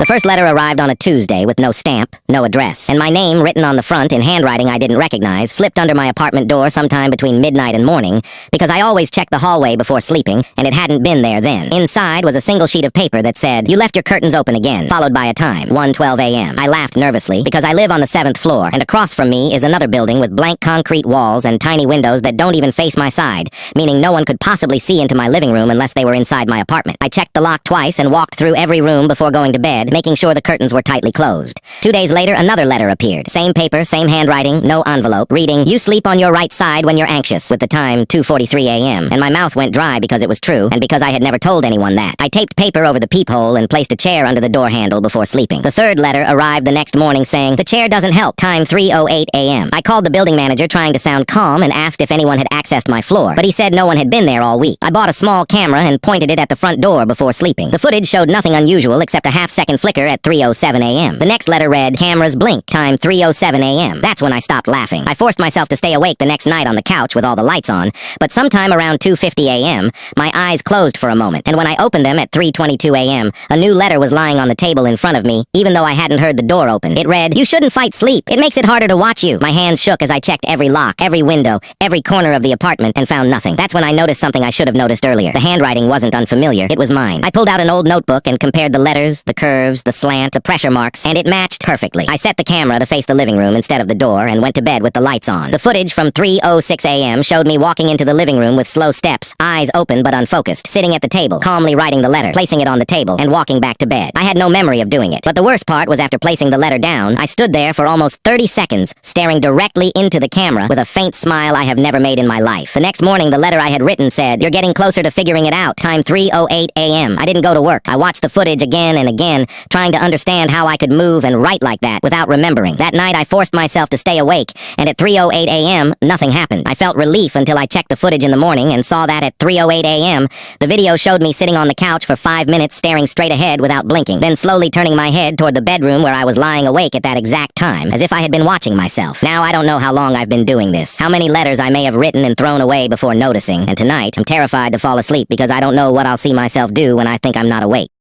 The first letter arrived on a Tuesday with no stamp, no address, and my name written on the front in handwriting I didn't recognize slipped under my apartment door sometime between midnight and morning because I always checked the hallway before sleeping, and it hadn't been there then. Inside was a single sheet of paper that said, "You left your curtains open again," followed by a time, 1:12 a.m. I laughed nervously because I live on the 7th floor, and across from me is another building with blank concrete walls and tiny windows that don't even face my side, meaning no one could possibly see into my living room unless they were inside my apartment. I checked the lock twice and walked through every room before going to bed, making sure the curtains were tightly closed. 2 days later, another letter appeared. Same paper, same handwriting, no envelope, reading, "You sleep on your right side when you're anxious," with the time 2:43 a.m. And my mouth went dry because it was true, and because I had never told anyone that. I taped paper over the peephole and placed a chair under the door handle before sleeping. The third letter arrived the next morning saying, "The chair doesn't help," time 3:08 a.m. I called the building manager trying to sound calm and asked if anyone had accessed my floor, but he said no one had been there all week. I bought a small camera and pointed it at the front door before sleeping. The footage showed nothing unusual except a half-second flicker at 3:07 a.m. The next letter read, "Cameras blink," time 3:07 a.m. That's when I stopped laughing. I forced myself to stay awake the next night on the couch with all the lights on, but sometime around 2:50 a.m., my eyes closed for a moment, and when I opened them at 3:22 a.m., a new letter was lying on the table in front of me, even though I hadn't heard the door open. It read, "You shouldn't fight sleep. It makes it harder to watch you." My hands shook as I checked every lock, every window, every corner of the apartment, and found nothing. That's when I noticed something I should have noticed earlier. The handwriting wasn't unfamiliar. It was mine. I pulled out an old notebook and compared the letters, the curves, the slant, the pressure marks, and it matched perfectly. I set the camera to face the living room instead of the door and went to bed with the lights on. The footage from 3:06 a.m. showed me walking into the living room with slow steps, eyes open but unfocused, sitting at the table, calmly writing the letter, placing it on the table, and walking back to bed. I had no memory of doing it. But the worst part was after placing the letter down, I stood there for almost 30 seconds, staring directly into the camera with a faint smile I have never made in my life. The next morning, the letter I had written said, "You're getting closer to figuring it out," time 3:08 a.m. I didn't go to work. I watched the footage again and again, trying to understand how I could move and write like that without remembering. That night, I forced myself to stay awake, and at 3:08 a.m., nothing happened. I felt relief until I checked the footage in the morning and saw that at 3:08 a.m., the video showed me sitting on the couch for 5 minutes staring straight ahead without blinking, then slowly turning my head toward the bedroom where I was lying awake at that exact time, as if I had been watching myself. Now I don't know how long I've been doing this, how many letters I may have written and thrown away before noticing, and tonight I'm terrified to fall asleep because I don't know what I'll see myself do when I think I'm not awake.